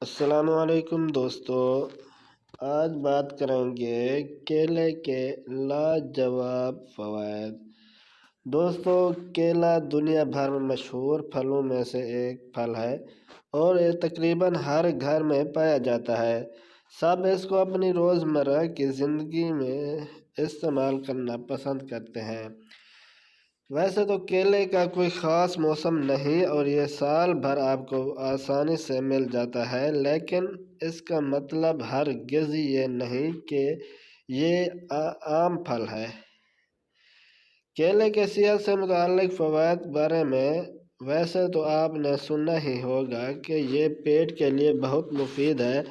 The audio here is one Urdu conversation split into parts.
السلام علیکم دوستو، آج بات کریں گے کیلے کے لاجواب فوائد۔ دوستو، کیلا دنیا بھر میں مشہور پھلوں میں سے ایک پھل ہے اور یہ تقریباً ہر گھر میں پایا جاتا ہے۔ سب اس کو اپنی روزمرہ کی زندگی میں استعمال کرنا پسند کرتے ہیں۔ ویسے تو کیلے کا کوئی خاص موسم نہیں اور یہ سال بھر آپ کو آسانی سے مل جاتا ہے، لیکن اس کا مطلب ہرگز یہ نہیں کہ یہ عام پھل ہے۔ کیلے کے صحت سے متعلق فوائد بارے میں ویسے تو آپ نے سنا ہی ہوگا کہ یہ پیٹ کے لیے بہت مفید ہے،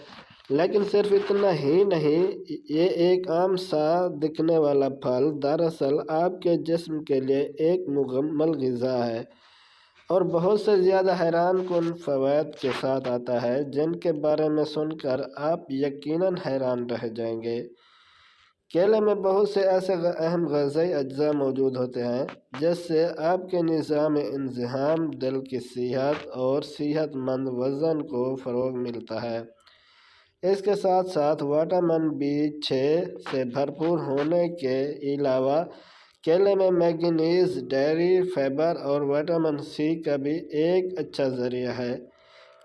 لیکن صرف اتنا ہی نہیں، یہ ایک عام سا دکھنے والا پھل دراصل آپ کے جسم کے لیے ایک مکمل غذا ہے اور بہت سے زیادہ حیران کن فوائد کے ساتھ آتا ہے جن کے بارے میں سن کر آپ یقیناً حیران رہ جائیں گے۔ کیلے میں بہت سے ایسے اہم غذائی اجزاء موجود ہوتے ہیں جس سے آپ کے نظام انضمام، دل کی صحت اور صحت مند وزن کو فروغ ملتا ہے۔ اس کے ساتھ ساتھ وٹامن B6 سے بھرپور ہونے کے علاوہ کیلے میں مینگنیز، ڈیری فائبر اور وٹامن C کا بھی ایک اچھا ذریعہ ہے۔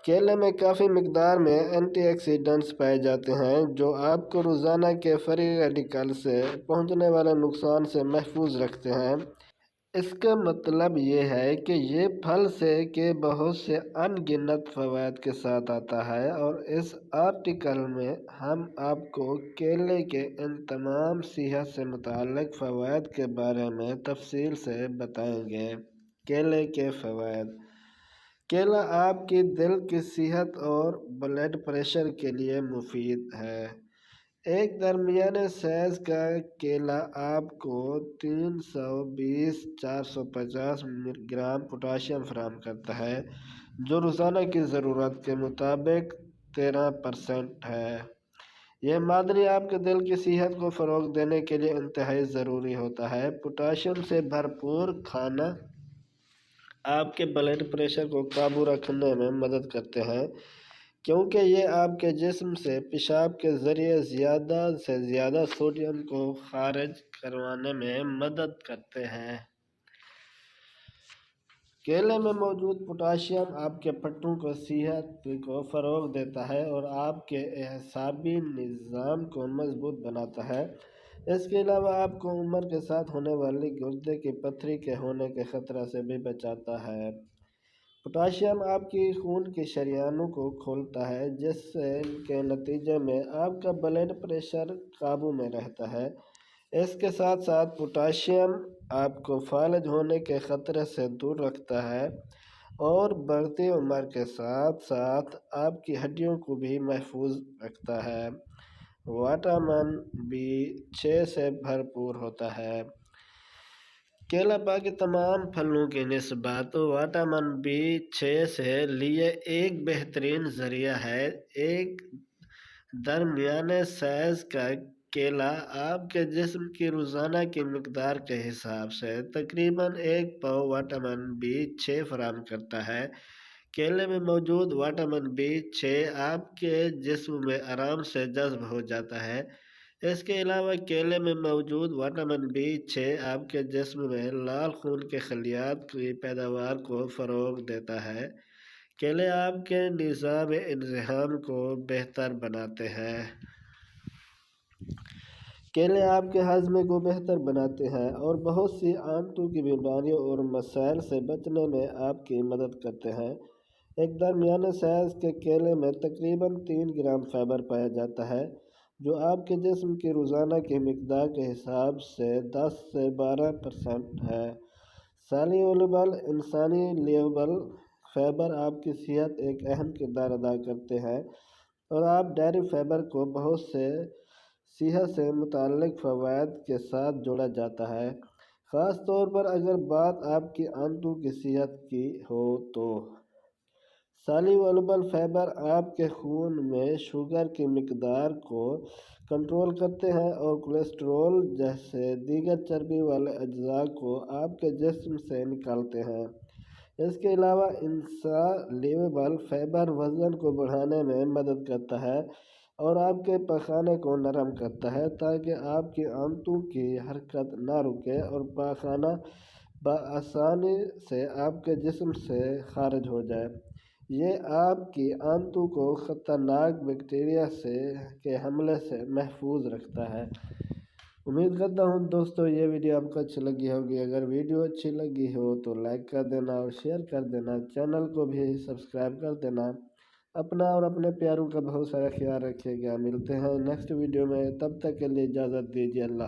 کیلے میں کافی مقدار میں اینٹی آکسیڈنٹس پائے جاتے ہیں جو آپ کو روزانہ کے فری ریڈیکل سے پہنچنے والے نقصان سے محفوظ رکھتے ہیں۔ اس کا مطلب یہ ہے کہ یہ پھل سے کے بہت سے ان گنت فوائد کے ساتھ آتا ہے اور اس آرٹیکل میں ہم آپ کو کیلے کے ان تمام صحت سے متعلق فوائد کے بارے میں تفصیل سے بتائیں گے۔ کیلے کے فوائد۔ کیلا آپ کی دل کی صحت اور بلڈ پریشر کے لیے مفید ہے۔ ایک درمیانے سائز کا کیلا آپ کو 320-450 گرام پوٹاشیم فراہم کرتا ہے، جو روزانہ کی ضرورت کے مطابق 13% ہے۔ یہ معدنی آپ کے دل کی صحت کو فروغ دینے کے لیے انتہائی ضروری ہوتا ہے۔ پوٹاشیم سے بھرپور کھانا آپ کے بلڈ پریشر کو قابو رکھنے میں مدد کرتے ہیں کیونکہ یہ آپ کے جسم سے پیشاب کے ذریعے زیادہ سے زیادہ سوڈیم کو خارج کروانے میں مدد کرتے ہیں۔ کیلے میں موجود پوٹاشیم آپ کے پٹھوں کو صحت کو فروغ دیتا ہے اور آپ کے اعصابی نظام کو مضبوط بناتا ہے۔ اس کے علاوہ آپ کو عمر کے ساتھ ہونے والی گردے کی پتھری کے ہونے کے خطرہ سے بھی بچاتا ہے۔ پوٹاشیم آپ کی خون کی شریانوں کو کھولتا ہے جس کے نتیجے میں آپ کا بلڈ پریشر قابو میں رہتا ہے۔ اس کے ساتھ ساتھ پوٹاشیم آپ کو فالج ہونے کے خطرے سے دور رکھتا ہے اور بڑھتی عمر کے ساتھ ساتھ آپ کی ہڈیوں کو بھی محفوظ رکھتا ہے۔ وٹامن B6 سے بھرپور ہوتا ہے۔ کیلا باقی تمام پھلوں کی نسبت وٹامن B6 سے لیے ایک بہترین ذریعہ ہے۔ ایک درمیانے سائز کا کیلا آپ کے جسم کی روزانہ کی مقدار کے حساب سے تقریباً 1 پاؤ وٹامن B6 فراہم کرتا ہے۔ کیلے میں موجود وٹامن B6 آپ کے جسم میں آرام سے جذب ہو جاتا ہے۔ اس کے علاوہ کیلے میں موجود وٹامن B6 آپ کے جسم میں لال خون کے خلیات کی پیداوار کو فروغ دیتا ہے۔ کیلے آپ کے نظام انضمام کو بہتر بناتے ہیں۔ کیلے آپ کے ہاضمے کو بہتر بناتے ہیں اور بہت سی آنتوں کی بیماریوں اور مسائل سے بچنے میں آپ کی مدد کرتے ہیں۔ ایک درمیانے سائز کے کیلے میں تقریباً 3 گرام فائبر پایا جاتا ہے، جو آپ کے جسم کی روزانہ کی مقدار کے حساب سے 10 سے 12% ہے۔ سالیوبل انسانی لیوبل فائبر آپ کی صحت ایک اہم کردار ادا کرتے ہیں اور آپ ڈیری فائبر کو بہت سے صحت سے متعلق فوائد کے ساتھ جوڑا جاتا ہے، خاص طور پر اگر بات آپ کی آنتوں کی صحت کی ہو تو۔ سالیوبل فائبر آپ کے خون میں شوگر کی مقدار کو کنٹرول کرتے ہیں اور کولیسٹرول جیسے دیگر چربی والے اجزاء کو آپ کے جسم سے نکالتے ہیں۔ اس کے علاوہ انسالویبل فائبر وزن کو بڑھانے میں مدد کرتا ہے اور آپ کے پخانے کو نرم کرتا ہے تاکہ آپ کی آنتوں کی حرکت نہ رکے اور پخانہ بآسانی سے آپ کے جسم سے خارج ہو جائے۔ یہ آپ کی آنتوں کو خطرناک بیکٹیریا کے حملے سے محفوظ رکھتا ہے۔ امید کرتا ہوں دوستو یہ ویڈیو آپ کو اچھی لگی ہوگی۔ اگر ویڈیو اچھی لگی ہو تو لائک کر دینا اور شیئر کر دینا، چینل کو بھی سبسکرائب کر دینا۔ اپنا اور اپنے پیاروں کا بہت سارا خیال رکھیے گا۔ ملتے ہیں نیکسٹ ویڈیو میں، تب تک کے لیے اجازت دیجیے۔ اللہ